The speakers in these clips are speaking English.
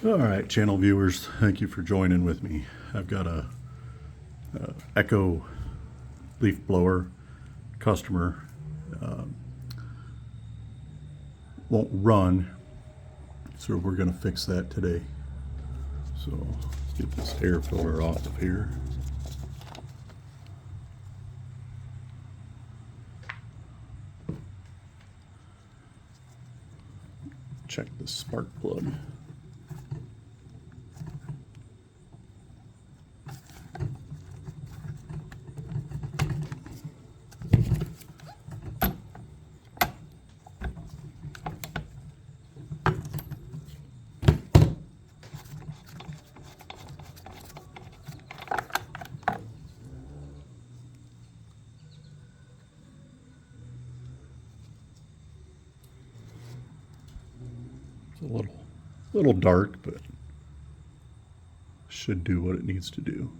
All right, channel viewers, thank you for joining with me. I've got a Echo leaf blower customer. Won't run, so we're going to fix that today. So let's get this air filter off of here. Check the spark plug. It's a little dark, but should do what it needs to do.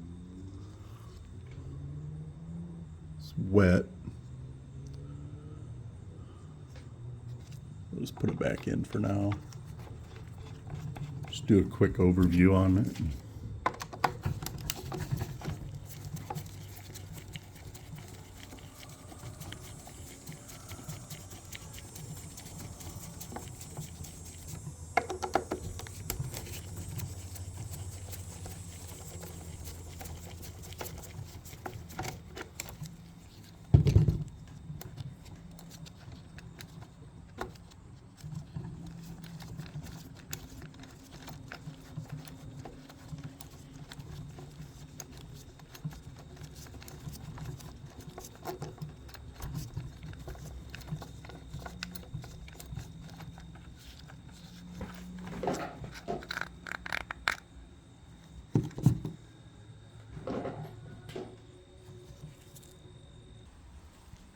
It's wet. I'll just put it back in for now. Just do a quick overview on it.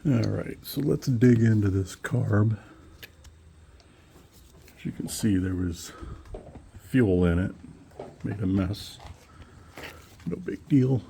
All right, so let's dig into this carb. As you can see, there was fuel in it, made a mess. No big deal.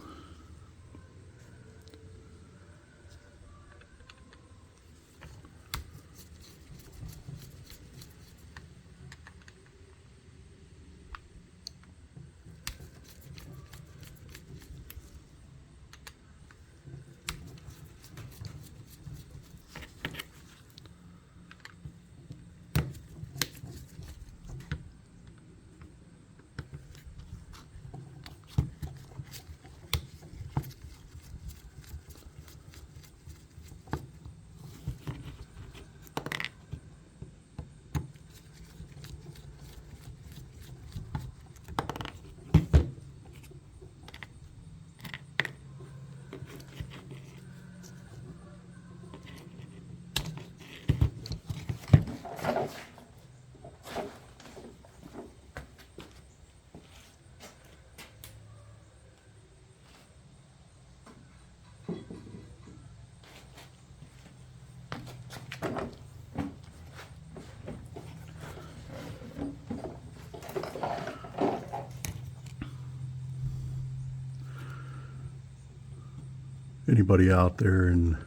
Anybody out there in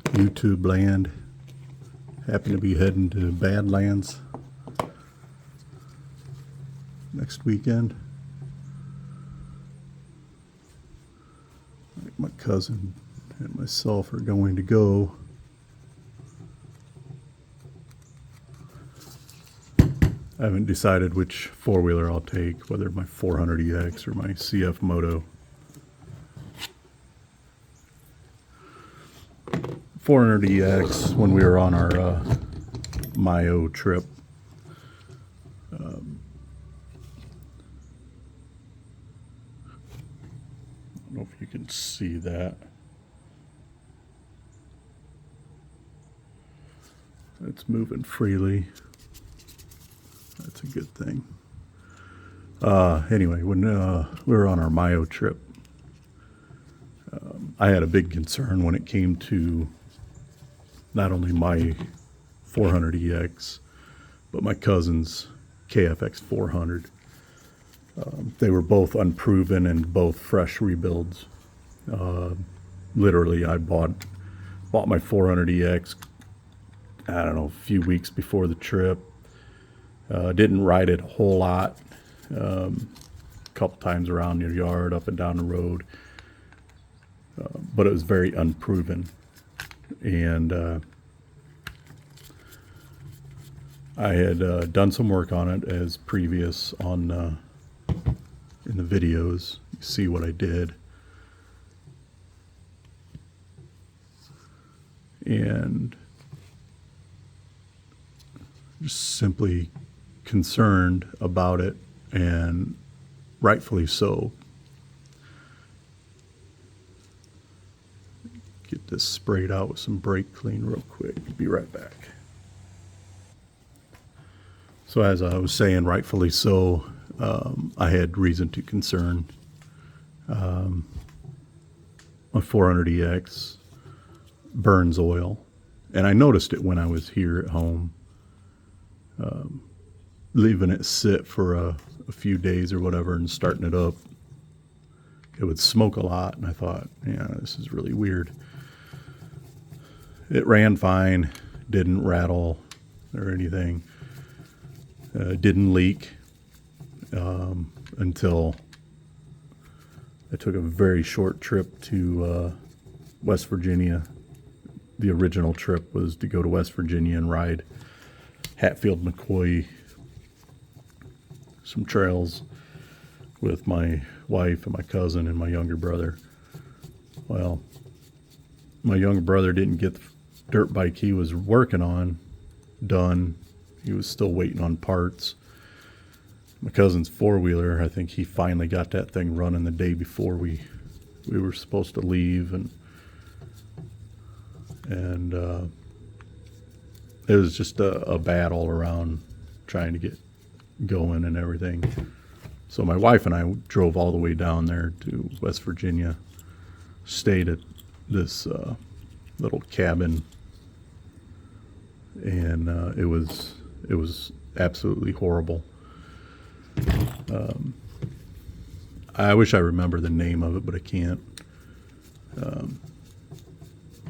YouTube land happen to be heading to Badlands next weekend? My cousin and myself are going to go. I haven't decided which four-wheeler I'll take, whether my 400EX or my CF Moto. 400EX, when we were on our Mayo trip, I don't know if you can see that. It's moving freely. That's a good thing. Anyway, when we were on our Mayo trip, I had a big concern when it came to not only my 400EX, but my cousin's KFX 400. They were both unproven and both fresh rebuilds. Literally, I bought my 400EX, I don't know, a few weeks before the trip. Didn't ride it a whole lot. A couple times around your yard, up and down the road. But it was very unproven. And I had done some work on it as previous on in the videos. You see what I did. And just simply concerned about it, and rightfully so. Get this sprayed out with some brake clean real quick. Be right back. So as I was saying, rightfully so, I had reason to concern. My 400EX burns oil, and I noticed it when I was here at home. Leaving it sit for a few days or whatever and starting it up, it would smoke a lot, and I thought, yeah, this is really weird. It ran fine, didn't rattle or anything, didn't leak until I took a very short trip to West Virginia. The original trip was to go to West Virginia and ride Hatfield McCoy some trails with my wife and my cousin and my younger brother. Well, my younger brother didn't get the dirt bike he was working on done. He was still waiting on parts. My cousin's four-wheeler, I think he finally got that thing running the day before we were supposed to leave, and it was just a battle around trying to get going and everything. So my wife and I drove all the way down there to West Virginia, stayed at this little cabin, and it was absolutely horrible. I wish I remember the name of it, but I can't,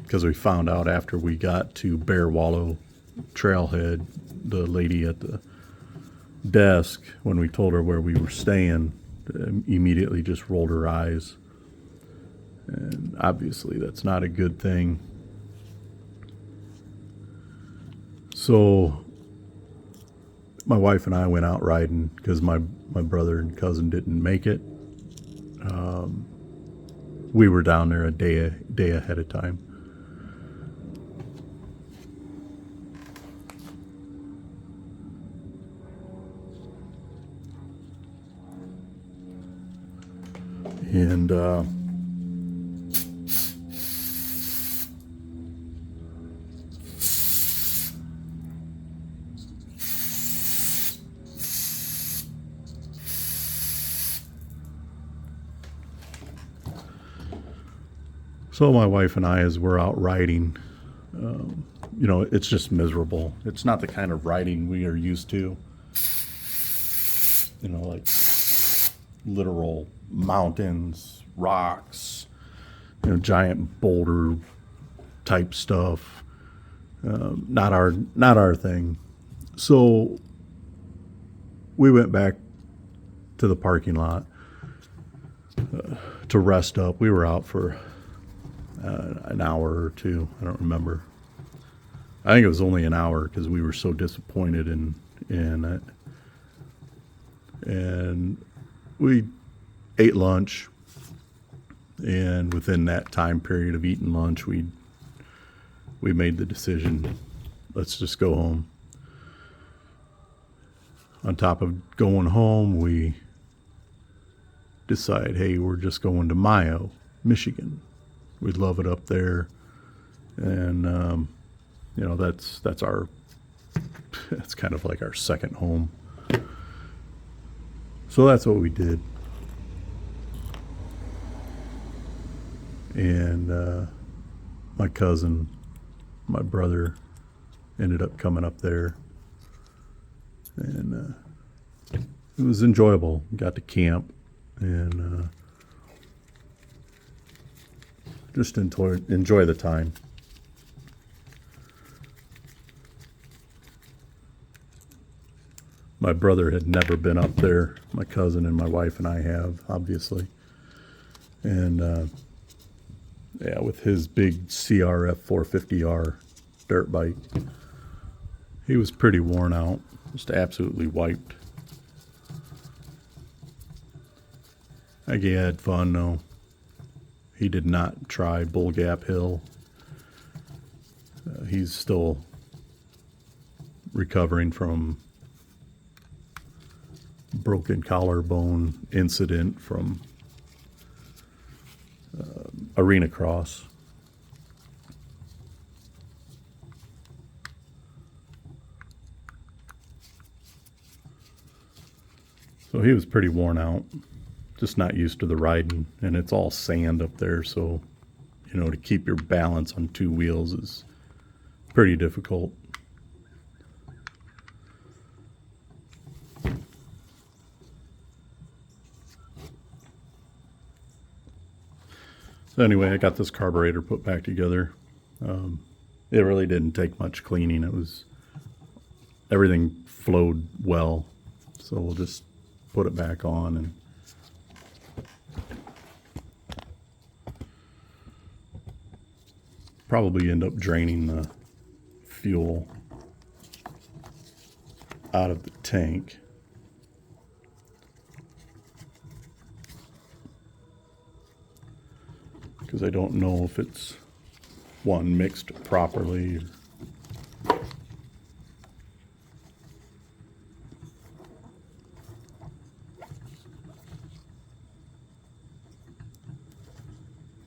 because we found out after we got to Bear Wallow Trailhead, the lady at the desk, when we told her where we were staying, immediately just rolled her eyes. And obviously that's not a good thing. So my wife and I went out riding because my brother and cousin didn't make it. We were down there a day ahead of time. And so my wife and I, as we're out riding, it's just miserable. It's not the kind of riding we are used to. Like literal mountains, rocks, giant boulder type stuff. Not our thing. So we went back to the parking lot to rest up. We were out for an hour or two. I don't remember. I think it was only an hour because we were so disappointed in it. And we ate lunch, and within that time period of eating lunch, we made the decision, let's just go home. On top of going home, we decide, hey, we're just going to Mayo, Michigan. We love it up there, and that's our that's kind of like our second home. So that's what we did. And my cousin, my brother, ended up coming up there, and it was enjoyable. Got to camp and just enjoy the time. My brother had never been up there. My cousin and my wife and I have, obviously. And yeah, with his big CRF 450R dirt bike, he was pretty worn out, just absolutely wiped. I think he had fun though. He did not try Bull Gap Hill. He's still recovering from broken collarbone incident from Arena Cross. So he was pretty worn out, just not used to the riding, and it's all sand up there, so you know, to keep your balance on two wheels is pretty difficult. So anyway, I got this carburetor put back together. It really didn't take much cleaning. It was, everything flowed well. So we'll just put it back on and probably end up draining the fuel out of the tank. Because I don't know if it's one mixed properly.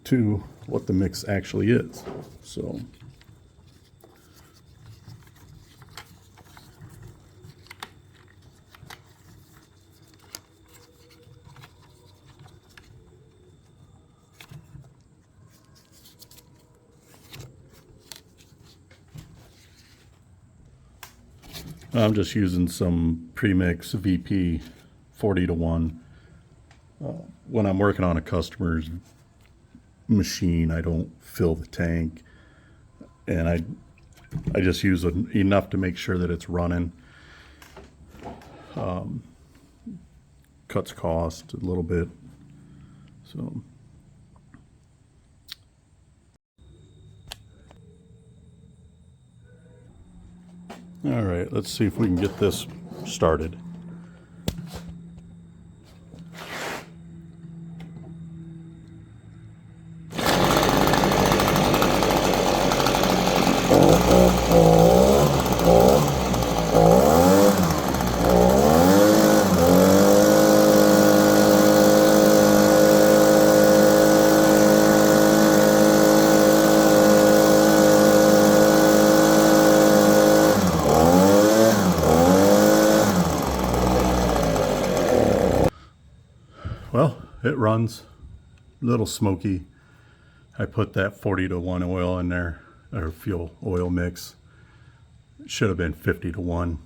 To what the mix actually is. So I'm just using some premix VP 40-to-1. When I'm working on a customer's machine, I don't fill the tank, and I just use enough to make sure that it's running. Cuts cost a little bit. So all right, let's see if we can get this started. Well, it runs a little smoky. I put that 40-to-1 oil in there, or fuel oil mix. It should have been 50-to-1.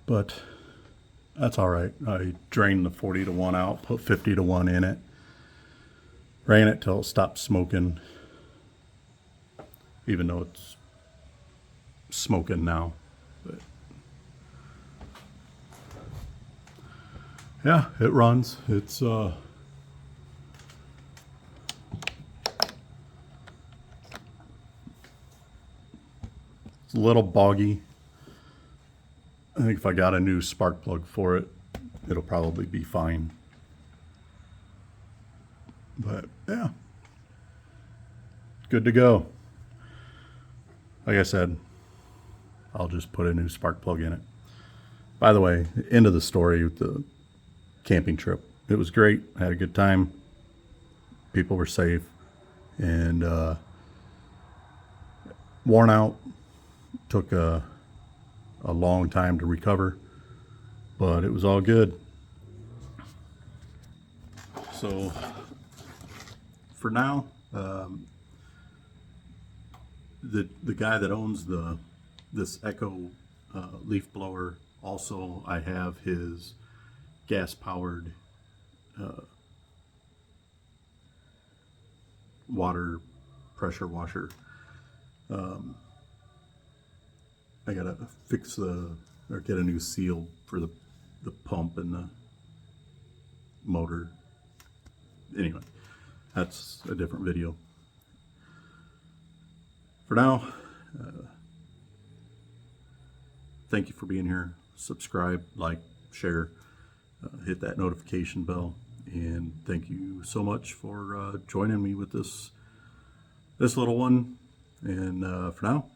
But that's all right. I drained the 40-to-1 out, put 50-to-1 in it, ran it till it stopped smoking, even though it's smoking now. But yeah, it runs. It's a little boggy. I think if I got a new spark plug for it, it'll probably be fine. But yeah, good to go. Like I said, I'll just put a new spark plug in it. By the way, end of the story with the camping trip. It was great. I had a good time. People were safe, and worn out. Took a long time to recover, but it was all good. So for now, the guy that owns this Echo leaf blower, also I have his gas powered water pressure washer. I gotta fix or get a new seal for the pump and the motor. Anyway, that's a different video. For now, thank you for being here. Subscribe, like, share, hit that notification bell, and thank you so much for joining me with this little one. And for now,